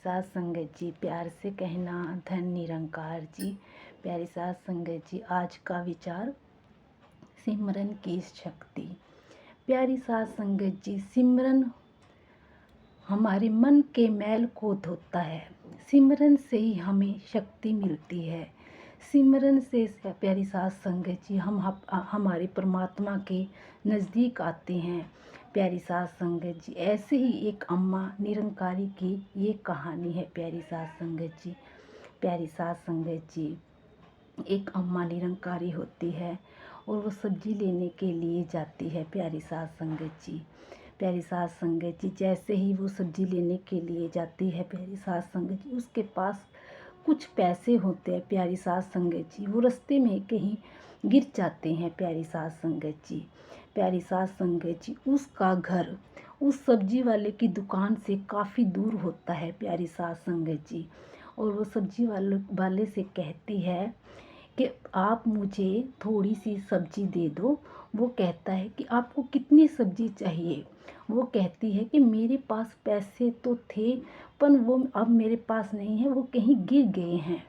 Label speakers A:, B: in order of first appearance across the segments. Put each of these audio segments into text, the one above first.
A: साथ संगत जी, प्यार से कहना धन निरंकार जी। प्यारी साथ संगत जी, आज का विचार सिमरन की शक्ति। प्यारी साथ संगत जी, सिमरन हमारे मन के मैल को धोता है। सिमरन से ही हमें शक्ति मिलती है। सिमरन से प्यारी साथ संगत जी, हम हमारे परमात्मा के नज़दीक आते हैं। प्यारी साथ संगत जी, ऐसे ही एक अम्मा निरंकारी की ये कहानी है। प्यारी साथ संगत जी, प्यारी साथ संगत जी, एक अम्मा निरंकारी होती है और वो सब्जी लेने के लिए जाती है। प्यारी साथ संगत जी, प्यारी साथ संगत जी, जैसे ही वो सब्जी लेने के लिए जाती है प्यारी साथ संगत जी, उसके पास कुछ पैसे होते हैं। प्यारी साथ संगत जी, वो रास्ते में कहीं गिर जाते हैं। प्यारी साथ संगत जी, प्यारी साथ संगत जी, उसका घर उस सब्जी वाले की दुकान से काफ़ी दूर होता है। प्यारी साथ संगत जी, और वो सब्जी वाले से कहती है कि आप मुझे थोड़ी सी सब्जी दे दो। वो कहता है कि आपको कितनी सब्जी चाहिए। वो कहती है कि मेरे पास पैसे तो थे पर वो अब मेरे पास नहीं है, वो कहीं गिर गए हैं।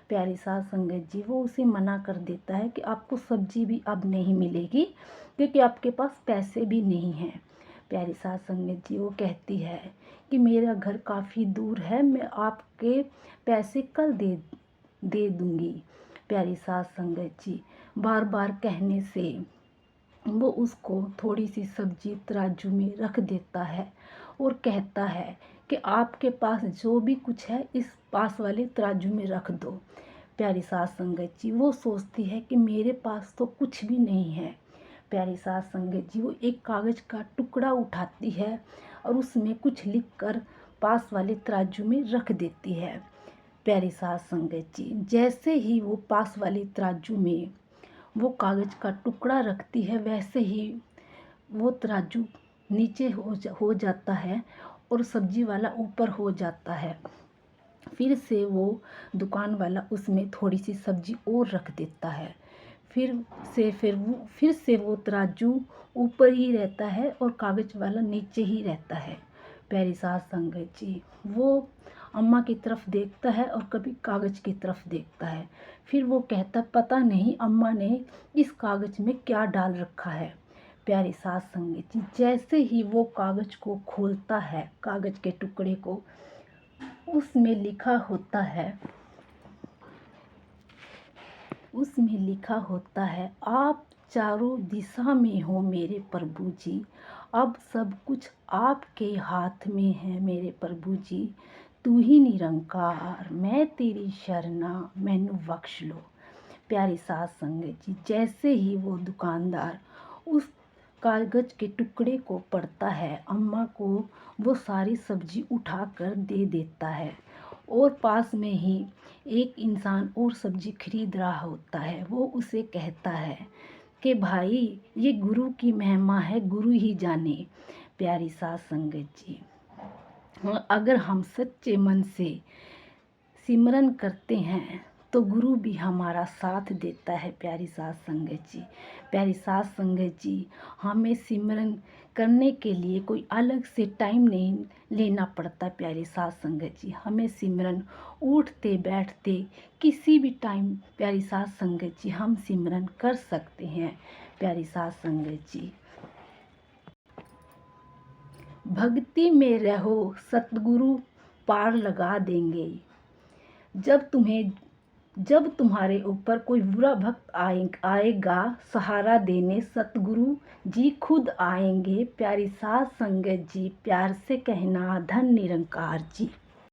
A: प्यारी साथ संगत जी, वो उसे मना कर देता है कि आपको सब्जी भी अब नहीं मिलेगी क्योंकि आपके पास पैसे भी नहीं हैं। प्यारी साथ संगत जी, वो कहती है कि मेरा घर काफ़ी दूर है, मैं आपके पैसे कल दे दूँगी। प्यारी साथ संगत जी, बार बार कहने से वो उसको थोड़ी सी सब्जी तराजू में रख देता है और कहता है कि आपके पास जो भी कुछ है इस पास वाले तराजू में रख दो। प्यारी साथ संगत जी, वो सोचती है कि मेरे पास तो कुछ भी नहीं है। प्यारी साथ संगत जी, वो एक कागज़ का टुकड़ा उठाती है और उसमें कुछ लिखकर पास वाले तराजू में रख देती है। प्यारी साथ संगत जी, जैसे ही वो पास वाले तराजू में वो कागज़ का टुकड़ा रखती है, वैसे ही वो तराजू नीचे हो जाता है और सब्जी वाला ऊपर हो जाता है। फिर से वो दुकान वाला उसमें थोड़ी सी सब्जी और रख देता है। फिर से वो तराजू ऊपर ही रहता है और कागज़ वाला नीचे ही रहता है। प्यारी साथ संगत जी, वो अम्मा की तरफ देखता है और कभी कागज़ की तरफ देखता है। फिर वो कहता, पता नहीं अम्मा ने इस कागज़ में क्या डाल रखा है। प्यारी साथ संगत जी, जैसे ही वो कागज़ को खोलता है, कागज़ के टुकड़े को, उसमें लिखा होता है आप चारों दिशा में हो मेरे प्रभु जी, अब सब कुछ आपके हाथ में है मेरे प्रभु जी, तू ही निरंकार मैं तेरी शरणा मैनू बख्श लो। प्यारी साथ संगत जी, जैसे ही वो दुकानदार उस कागज़ के टुकड़े को पढ़ता है, अम्मा को वो सारी सब्जी उठाकर दे देता है और पास में ही एक इंसान और सब्जी खरीद रहा होता है। वो उसे कहता है कि भाई ये गुरु की महिमा है, गुरु ही जाने। प्यारी साथ संगत जी, अगर हम सच्चे मन से सिमरन करते हैं तो गुरु भी हमारा साथ देता है। प्यारी साथ संगत जी, प्यारी साथ संगत जी, हमें सिमरन करने के लिए कोई अलग से टाइम नहीं लेना पड़ता। प्यारी साथ संगत जी, हमें सिमरन उठते बैठते किसी भी टाइम प्यारी साथ संगत जी हम सिमरन कर सकते हैं। प्यारी साथ संगत जी, भक्ति में रहो सतगुरु पार लगा देंगे। जब तुम्हारे ऊपर कोई बुरा भक्त आएगा सहारा देने, सतगुरु जी खुद आएंगे। प्यारी साथ संगत जी, प्यार से कहना धन निरंकार जी।